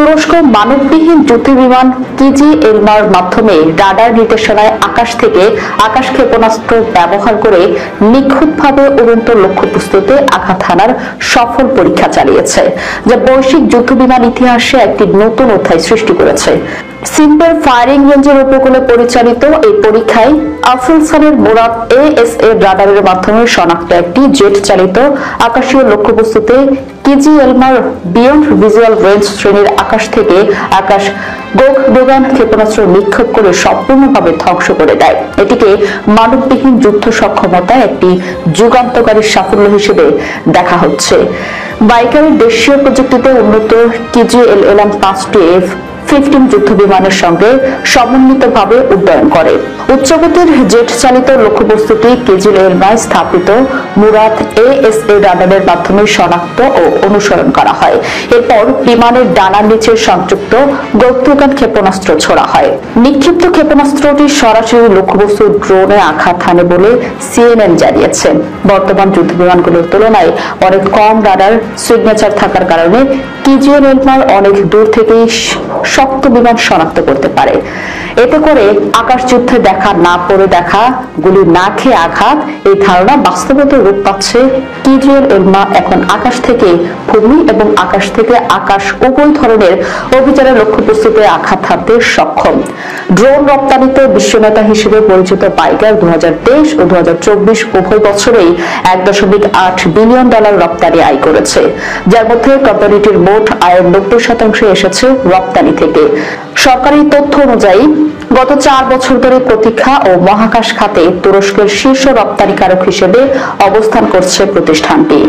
তুরস্ক মানববিহীন যুদ্ধবিমান কিজি এলমার মাধ্যমে রাডার নির্দেশনায় আকাশ থেকে আকাশ ক্ষেপণাস্ত্র ব্যবহার করে নিখুঁতভাবে উড়ন্ত লক্ষ্যবস্তুতে আঘাত হানার সফল পরীক্ষা চালিয়েছে, যা বৈশ্বিক যুদ্ধবিমান ইতিহাসে একটি নতুন অধ্যায় সৃষ্টি করেছে। সিম্পল ফায়ারিং রেঞ্জের উপকূলে পরিচালিত এই পরীক্ষায় আফগানিস্তানের মুরাদ এএসএ রাডারের মাধ্যমে শনাক্ত একটি জেট চালিত আকাশীয় লক্ষ্যবস্তুতে কিজি এলমার বিয়ন্ড ভিজুয়াল রেঞ্জ শ্রেণীর আকাশ থেকে আকাশ গোগডোগান ক্ষেপণাস্ত্র নিক্ষেপ করে সম্পূর্ণভাবে ধ্বংস করে দেয়। এটিকে মানববিহীন যুদ্ধ সক্ষমতায় একটি যুগান্তকারী সাফল্য হিসেবে দেখা হচ্ছে। বাইকারের দেশীয় প্রযুক্তিতে উন্নত কিজিএলএম 5টি F-15 যুদ্ধবিমানের সঙ্গে সমন্বিতভাবে উড্ডয়ন করে। উচ্চগতির জেট চালিত লক্ষ্যবস্তুটি কিজিএলএমে স্থাপিত মুরাদ এএসএ রাডারের মাধ্যমে শনাক্ত ও অনুসরণ করা হয়। এরপর বিমানের ডানার নিচে সংযুক্ত গোগডোগান ক্ষেপণাস্ত্র ছোড়া হয়। নিক্ষিপ্ত ক্ষেপণাস্ত্রটি সরাসরি লক্ষ্যবস্তু ড্রোনে আঘাত হানে বলে সিএনএন জানিয়েছে। বর্তমান যুদ্ধবিমানগুলোর তুলনায় অনেক কম রাডার সিগনেচার থাকার কারণে কিজিএলএম অনেক দূর থেকেই শক্ত বিমান শনাক্ত করতে পারে। এতে করে আকাশ যুদ্ধে দেখা না পড়ে দেখা, গুলি না খেয়ে আঘাত, এই ধারণা বাস্তবতার রূপ পাচ্ছে। কিজিএলএম এখন আকাশ থেকে ভূমি এবং আকাশ থেকে আকাশ উভয় ধরনের অভিযানে লক্ষ্যবস্তুতে আঘাত হানতে সক্ষম। ড্রোন রপ্তানিতে বিশ্বনেতা হিসেবে পরিচিত বাইকার 2023 ও 2024 উভয় বছরেই $1.8 বিলিয়ন রপ্তানি আয় করেছে, যার মধ্যে কোম্পানিটির মোট আয়ের 90% এসেছে রপ্তানি থেকে। সরকারি তথ্য অনুযায়ী গত 4 বছর ধরে প্রতীক্ষা ও মহাকাশ খাতে তুরস্কের শীর্ষ রপ্তানিকারক হিসেবে অবস্থান করছে প্রতিষ্ঠানটি।